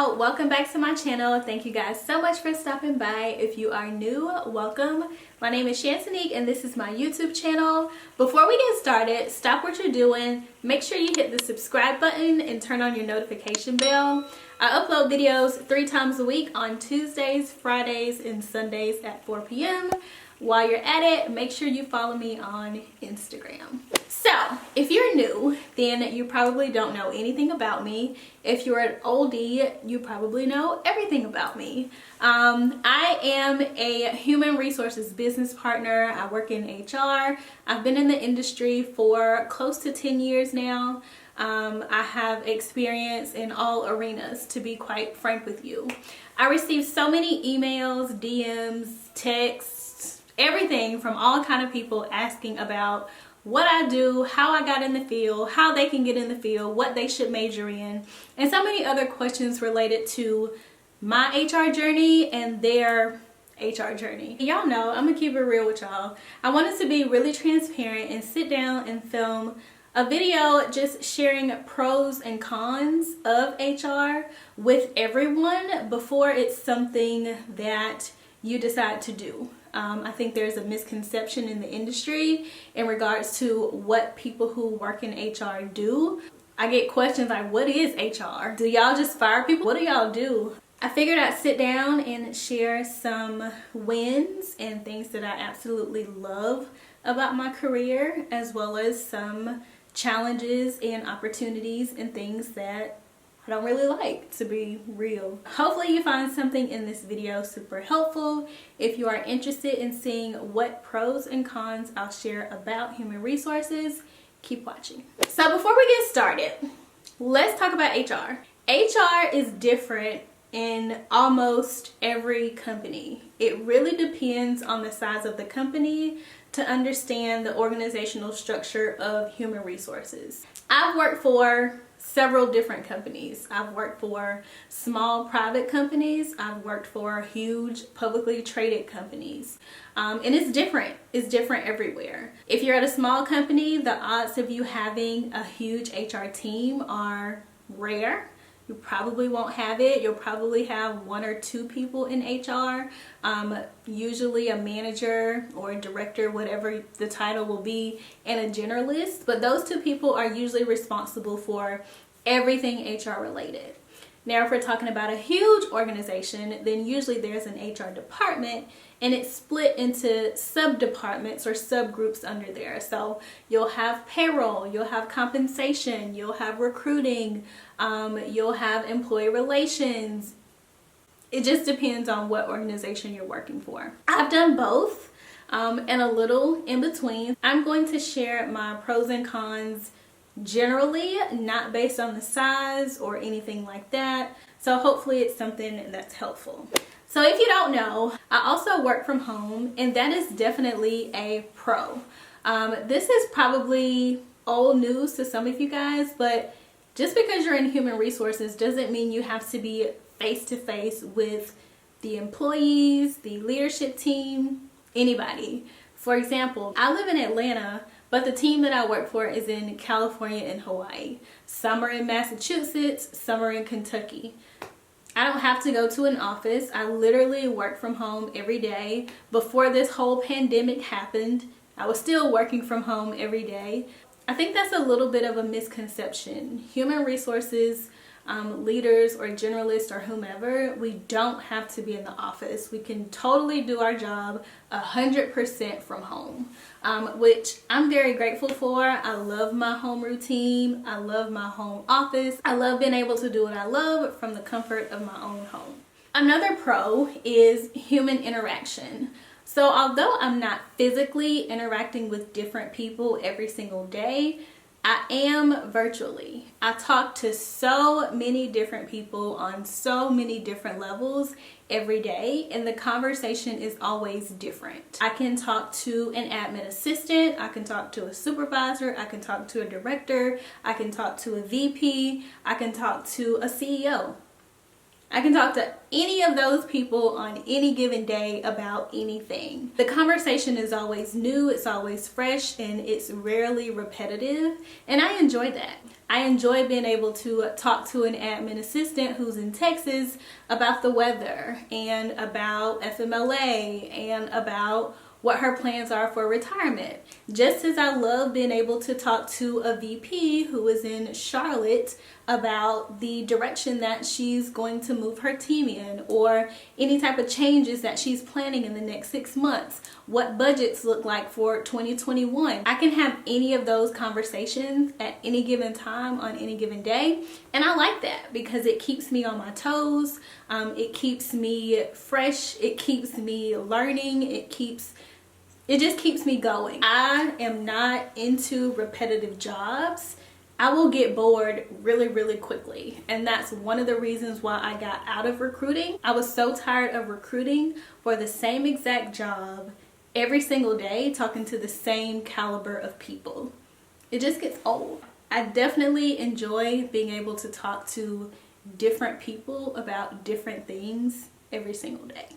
y'all, welcome back to my channel. Thank you guys so much for stopping by. If you are new, welcome. My name is Shantanique and this is my YouTube channel. Before we get started, stop what you're doing, make sure you hit the subscribe button and turn on your notification bell. I upload videos 3 times a week on Tuesdays, Fridays, and Sundays at 4 p.m. While you're at it, make sure you follow me on Instagram. So, if you're new, then you probably don't know anything about me. If you're an oldie, you probably know everything about me. I am a human resources business partner. I work in HR. I've been in the industry for close to 10 years now. I have experience in all arenas, to be quite frank with you. I receive so many emails, DMs, texts, everything from all kind of people asking about what I do, how I got in the field, how they can get in the field, what they should major in, and so many other questions related to my HR journey and their HR journey. Y'all know, I'm gonna keep it real with y'all. I wanted to be really transparent and sit down and film a video just sharing pros and cons of HR with everyone before it's something that you decide to do. I think there's a misconception in the industry in regards to what people who work in HR do. I get questions like, what is HR? Do y'all just fire people? What do y'all do? I figured I'd sit down and share some wins and things that I absolutely love about my career, as well as some challenges and opportunities and things that I don't really like, to be real. Hopefully you find something in this video super helpful. If you are interested in seeing what pros and cons I'll share about human resources, keep watching. So before we get started, let's talk about HR. HR is different in almost every company. It really depends on the size of the company to understand the organizational structure of human resources. I've worked for several different companies. I've worked for small private companies. I've worked for huge publicly traded companies. And it's different. It's different everywhere. If you're at a small company, the odds of you having a huge HR team are rare. You probably won't have it. You'll probably have 1 or 2 people in HR, usually a manager or a director, whatever the title will be, and a generalist. But those 2 people are usually responsible for everything HR related. Now, if we're talking about a huge organization, then usually there's an HR department and it's split into sub-departments or subgroups under there. So you'll have payroll, you'll have compensation, you'll have recruiting, you'll have employee relations. It just depends on what organization you're working for. I've done both and a little in between. I'm going to share my pros and cons generally, not based on the size or anything like that. So hopefully it's something that's helpful. So if you don't know, I also work from home, and that is definitely a pro. This is probably old news to some of you guys, but just because you're in human resources doesn't mean you have to be face to face with the employees, the leadership team, anybody. For example, I live in Atlanta, but the team that I work for is in California and Hawaii. Some are in Massachusetts, some are in Kentucky. I don't have to go to an office. I literally work from home every day. Before this whole pandemic happened, I was still working from home every day. I think that's a little bit of a misconception. Human resources leaders or generalists or whomever, we don't have to be in the office. We can totally do our job 100% from home, which I'm very grateful for. I love my home routine. I love my home office. I love being able to do what I love from the comfort of my own home. Another pro is human interaction. So although I'm not physically interacting with different people every single day, I am virtually. I talk to so many different people on so many different levels every day, and the conversation is always different. I can talk to an admin assistant, I can talk to a supervisor, I can talk to a director, I can talk to a VP, I can talk to a CEO. I can talk to any of those people on any given day about anything. The conversation is always new, it's always fresh, and it's rarely repetitive. And I enjoy that. I enjoy being able to talk to an admin assistant who's in Texas about the weather and about FMLA and about what her plans are for retirement. Just as I love being able to talk to a VP who is in Charlotte about the direction that she's going to move her team in, or any type of changes that she's planning in the next 6 months, what budgets look like for 2021. I can have any of those conversations at any given time on any given day, and I like that because it keeps me on my toes, it keeps me fresh, it keeps me learning, it just keeps me going. I am not into repetitive jobs. I will get bored really, really quickly. And that's one of the reasons why I got out of recruiting. I was so tired of recruiting for the same exact job every single day, talking to the same caliber of people. It just gets old. I definitely enjoy being able to talk to different people about different things every single day.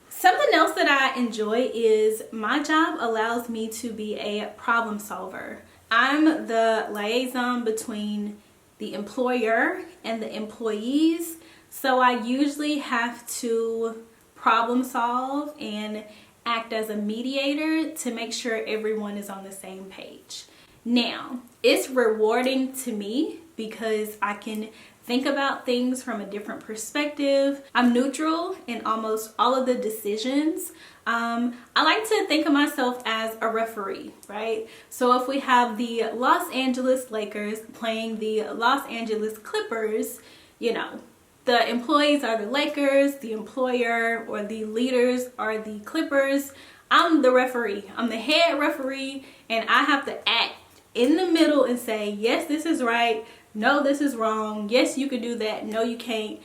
Something else that I enjoy is my job allows me to be a problem solver. I'm the liaison between the employer and the employees, so I usually have to problem solve and act as a mediator to make sure everyone is on the same page. Now, it's rewarding to me because I can think about things from a different perspective. I'm neutral in almost all of the decisions. I like to think of myself as a referee, right? So if we have the Los Angeles Lakers playing the Los Angeles Clippers, you know, the employees are the Lakers, the employer or the leaders are the Clippers. I'm the referee. I'm the head referee, and I have to act in the middle and say, yes, this is right. No, this is wrong. Yes, you could do that. No, you can't.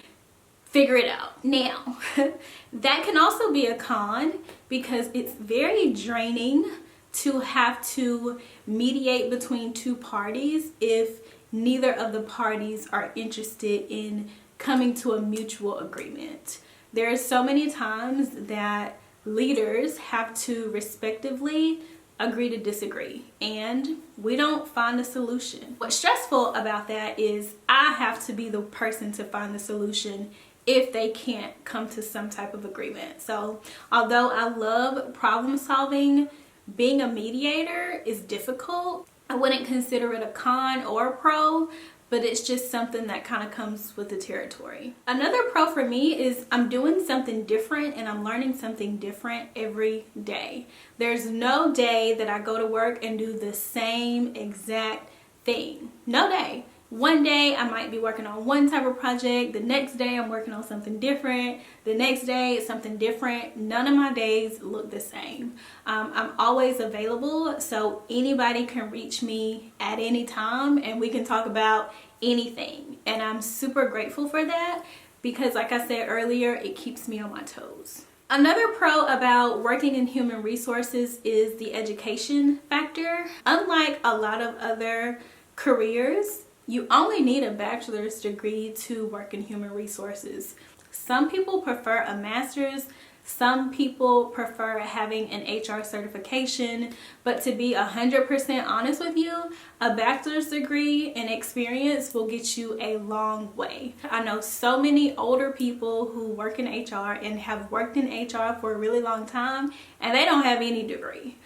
Figure it out. Now, that can also be a con because it's very draining to have to mediate between two parties if neither of the parties are interested in coming to a mutual agreement. There are so many times that leaders have to respectively agree to disagree, and we don't find a solution. What's stressful about that is I have to be the person to find the solution if they can't come to some type of agreement. So although I love problem solving, being a mediator is difficult. I wouldn't consider it a con or a pro, but it's just something that kind of comes with the territory. Another pro for me is I'm doing something different and I'm learning something different every day. There's no day that I go to work and do the same exact thing. No day. One day I might be working on one type of project, the next day I'm working on something different, the next day it's something different. None of my days look the same. I'm always available, so anybody can reach me at any time and we can talk about anything. And I'm super grateful for that because, like I said earlier, it keeps me on my toes. Another pro about working in human resources is the education factor. Unlike a lot of other careers, you only need a bachelor's degree to work in human resources. Some people prefer a master's, some people prefer having an HR certification, but to be 100% honest with you, a bachelor's degree and experience will get you a long way. I know so many older people who work in HR and have worked in HR for a really long time, and they don't have any degree.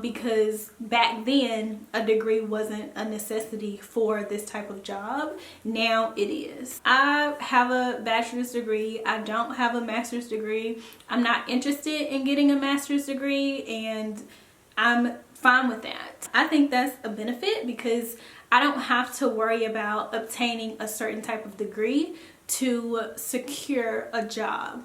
Because back then a degree wasn't a necessity for this type of job. Now it is. I have a bachelor's degree. I don't have a master's degree. I'm not interested in getting a master's degree, and I'm fine with that. I think that's a benefit because I don't have to worry about obtaining a certain type of degree to secure a job,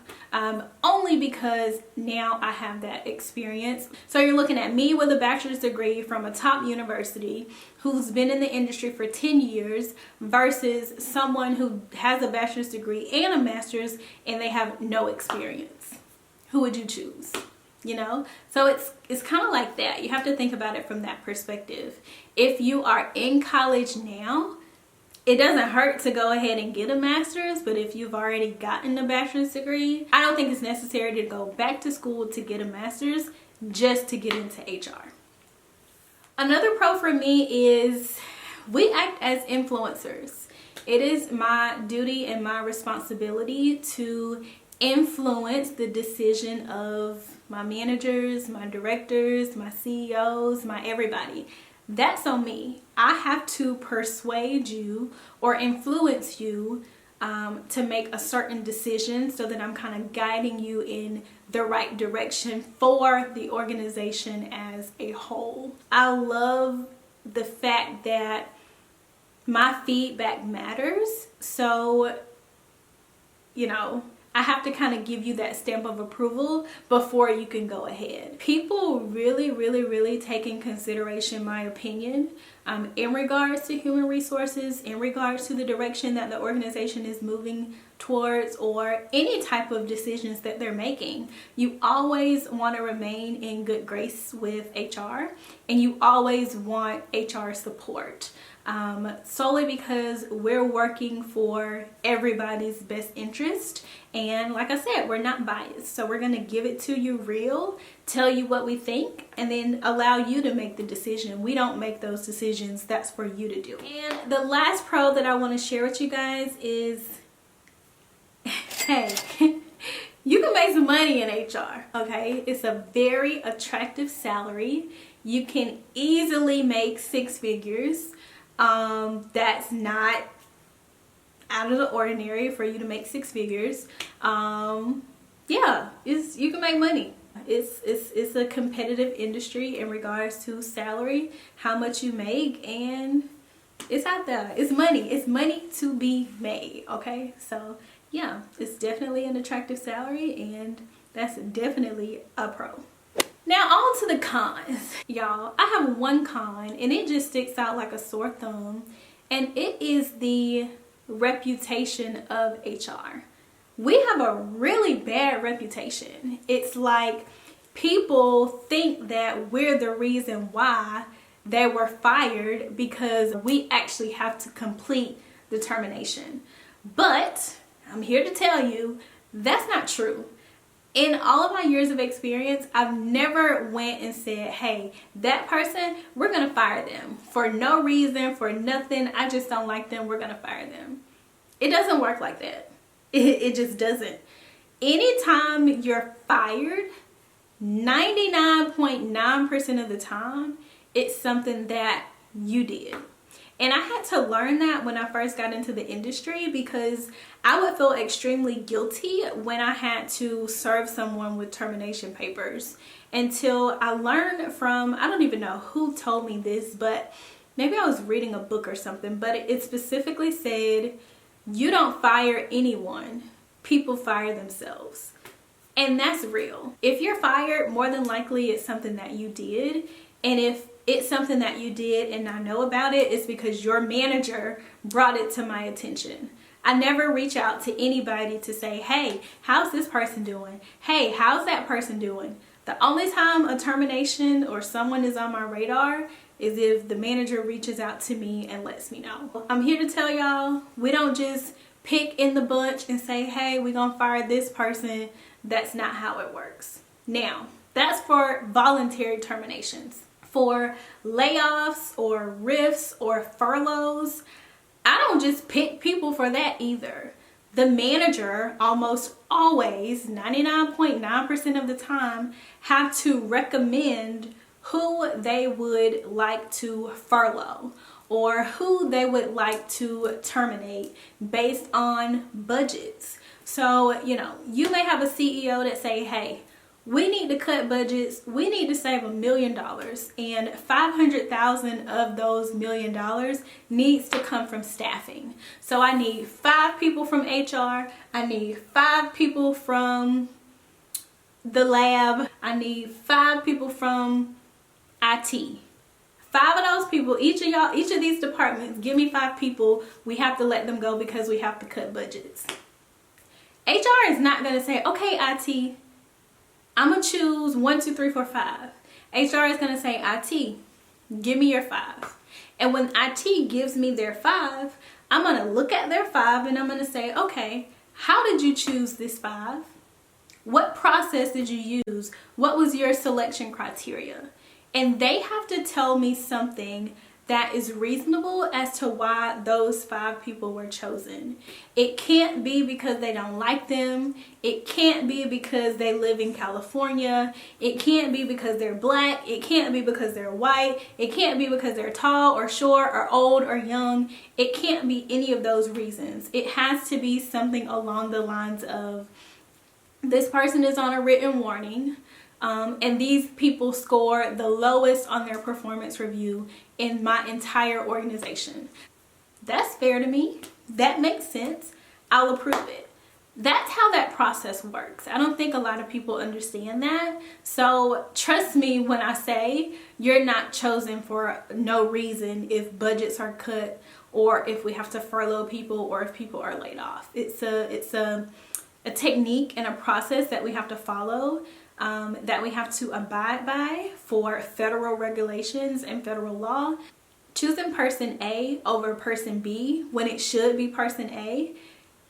only because now I have that experience. So you're looking at me with a bachelor's degree from a top university who's been in the industry for 10 years versus someone who has a bachelor's degree and a master's and they have no experience. Who would you choose? You know, so it's kind of like that. You have to think about it from that perspective. If you are in college now, it doesn't hurt to go ahead and get a master's, but if you've already gotten a bachelor's degree, I don't think it's necessary to go back to school to get a master's just to get into HR. Another pro for me is we act as influencers. It is my duty and my responsibility to influence the decision of my managers, my directors, my CEOs, my everybody. That's on me. I have to persuade you or influence you to make a certain decision so that I'm kind of guiding you in the right direction for the organization as a whole. I love the fact that my feedback matters. So, you know, I have to kind of give you that stamp of approval before you can go ahead. People really take in consideration my opinion in regards to human resources, in regards to the direction that the organization is moving towards, or any type of decisions that they're making. You always want to remain in good grace with HR, and you always want HR support. Solely because we're working for everybody's best interest, and like I said, we're not biased, so we're going to give it to you real, tell you what we think, and then allow you to make the decision. We don't make those decisions. That's for you to do. And the last pro that I want to share with you guys is, hey, you can make some money in HR, okay? It's a very attractive salary. You can easily make 6 figures. That's not out of the ordinary for you to make 6 figures. Yeah, you can make money. It's a competitive industry in regards to salary, how much you make, and it's out there. It's money to be made, okay? So yeah, it's definitely an attractive salary, and that's definitely a pro. Now on to the cons. Y'all, I have one con, and it just sticks out like a sore thumb, and it is the reputation of HR. We have a really bad reputation. It's like people think that we're the reason why they were fired because we actually have to complete the termination. But I'm here to tell you that's not true. In all of my years of experience, I've never went and said, hey, that person, we're going to fire them for no reason, for nothing. I just don't like them. We're going to fire them. It doesn't work like that. It just doesn't. Anytime you're fired, 99.9% of the time, it's something that you did. And I had to learn that when I first got into the industry, because I would feel extremely guilty when I had to serve someone with termination papers, until I learned from, I don't even know who told me this, but maybe I was reading a book or something, but it specifically said, you don't fire anyone, people fire themselves. And that's real. If you're fired, more than likely it's something that you did. And if it's something that you did and I know about it, it's because your manager brought it to my attention. I never reach out to anybody to say, hey, how's this person doing? Hey, how's that person doing? The only time a termination or someone is on my radar is if the manager reaches out to me and lets me know. I'm here to tell y'all, we don't just pick in the bunch and say, hey, we're gonna fire this person. That's not how it works. Now, that's for voluntary terminations. For layoffs or RIFs or furloughs, I don't just pick people for that either. The manager almost always, 99.9% of the time, have to recommend who they would like to furlough or who they would like to terminate based on budgets. So, you know, you may have a CEO that say, hey, we need to cut budgets. We need to save $1 million, and 500,000 of those $1 million needs to come from staffing. So I need 5 people from HR. I need 5 people from the lab. I need 5 people from IT. 5 of those people, each of these departments, give me 5 people. We have to let them go because we have to cut budgets. HR is not going to say, okay, IT, I'm going to choose 1, 2, 3, 4, 5. HR is going to say, IT, give me your 5. And when IT gives me their 5, I'm going to look at their 5 and I'm going to say, okay, how did you choose this 5? What process did you use? What was your selection criteria? And they have to tell me something that is reasonable as to why those 5 people were chosen. It can't be because they don't like them. It can't be because they live in California. It can't be because they're black. It can't be because they're white. It can't be because they're tall or short or old or young. It can't be any of those reasons. It has to be something along the lines of, this person is on a written warning. And these people score the lowest on their performance review in my entire organization. That's fair to me. That makes sense. I'll approve it. That's how that process works. I don't think a lot of people understand that. So trust me when I say you're not chosen for no reason if budgets are cut or if we have to furlough people or if people are laid off. It's a technique and a process that we have to follow. That we have to abide by for federal regulations and federal law. Choosing person A over person B when it should be person A,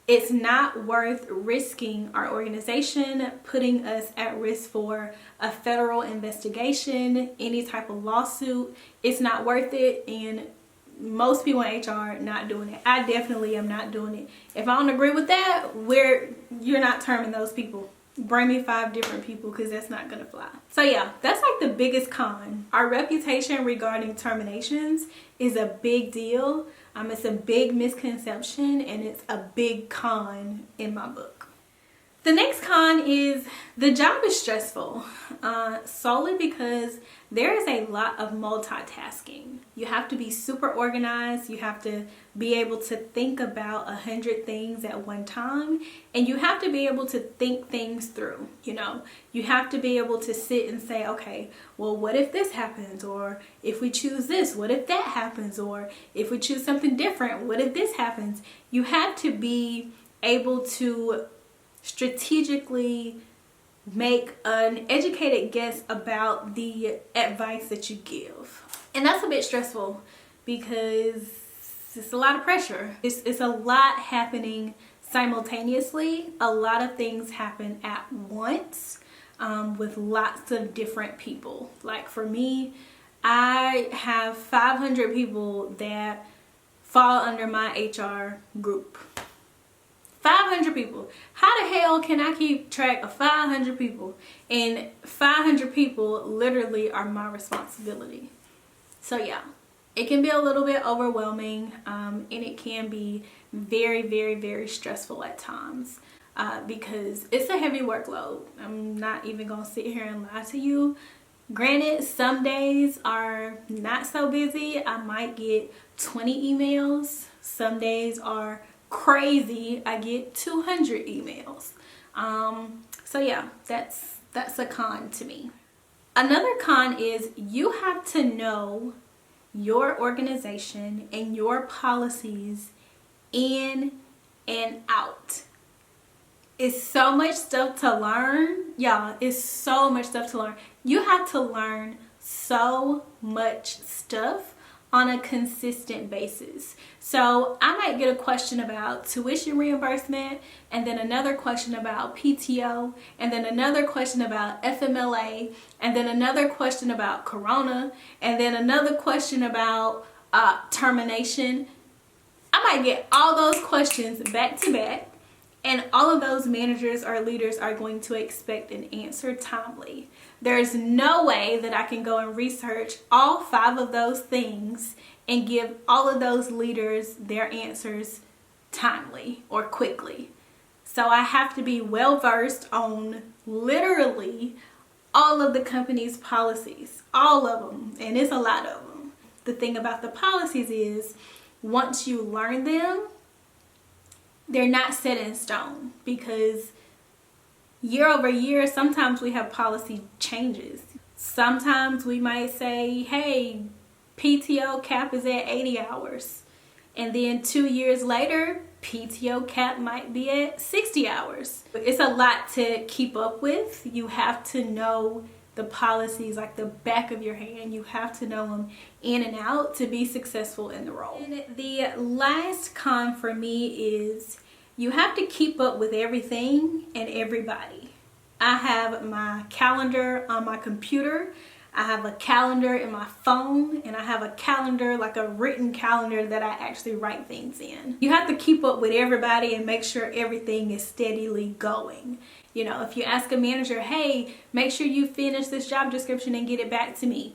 it's not worth risking our organization, putting us at risk for a federal investigation, any type of lawsuit. It's not worth it, and most people in HR are not doing it. I definitely am not doing it. If I don't agree with that, you're not terming those people. Bring me 5 different people because that's not gonna fly. So yeah, that's like the biggest con. Our reputation regarding terminations is a big deal. It's a big misconception and it's a big con in my book. The next con is the job is stressful, solely because there is a lot of multitasking. You have to be super organized. You have to be able to think about 100 things at one time, and you have to be able to think things through. You have to be able to sit and say, okay, well, what if this happens? Or if we choose this, what if that happens? Or if we choose something different, what if this happens? You have to be able to strategically make an educated guess about the advice that you give. And that's a bit stressful because it's a lot of pressure. It's a lot happening simultaneously. A lot of things happen at once with lots of different people. Like for me, I have 500 people that fall under my HR group. 500 people. How the hell can I keep track of 500 people? And 500 people literally are my responsibility. So yeah, it can be a little bit overwhelming, and it can be very, very, very stressful at times because it's a heavy workload. I'm not even gonna sit here and lie to you. Granted, some days are not so busy. I might get 20 emails. Some days are crazy. I get 200 emails. So yeah, that's a con to me. Another con is you have to know your organization and your policies in and out. It's so much stuff to learn. Y'all, it's so much stuff to learn. You have to learn so much stuff on a consistent basis. So I might get a question about tuition reimbursement, and then another question about PTO, and then another question about FMLA, and then another question about Corona, and then another question about termination. I might get all those questions back to back, and all of those managers or leaders are going to expect an answer timely. There's no way that I can go and research all 5 of those things and give all of those leaders their answers timely or quickly. So I have to be well versed on literally all of the company's policies, all of them, and it's a lot of them. The thing about the policies is once you learn them, they're not set in stone because year over year, sometimes we have policy changes. Sometimes we might say, hey, PTO cap is at 80 hours. And then 2 years later, PTO cap might be at 60 hours. It's a lot to keep up with. You have to know the policies like the back of your hand. You have to know them in and out to be successful in the role. And the last con for me is you have to keep up with everything and everybody. I have my calendar on my computer, I have a calendar in my phone, and I have a calendar, like a written calendar that I actually write things in. You have to keep up with everybody and make sure everything is steadily going. You know, if you ask a manager, hey, make sure you finish this job description and get it back to me,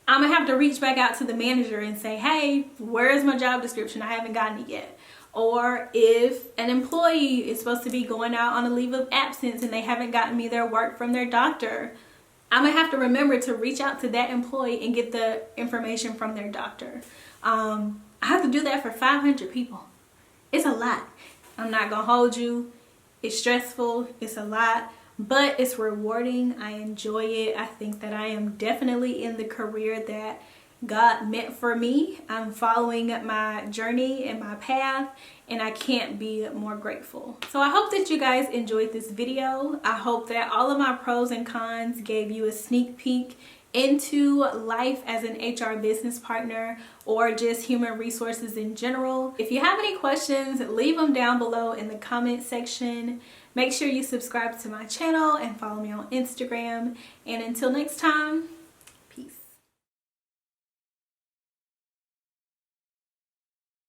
I'm gonna have to reach back out to the manager and say, hey, where's my job description? I haven't gotten it yet. Or if an employee is supposed to be going out on a leave of absence and they haven't gotten me their work from their doctor, I'm gonna have to remember to reach out to that employee and get the information from their doctor. I have to do that for 500 people. It's a lot. I'm not gonna hold you. It's stressful, it's a lot, but it's rewarding. I enjoy it. I think that I am definitely in the career that God meant for me. I'm following my journey and my path, and I can't be more grateful. So I hope that you guys enjoyed this video. I hope that all of my pros and cons gave you a sneak peek into life as an HR business partner or just human resources in general. If you have any questions, leave them down below in the comment section. Make sure you subscribe to my channel and follow me on Instagram. And until next time,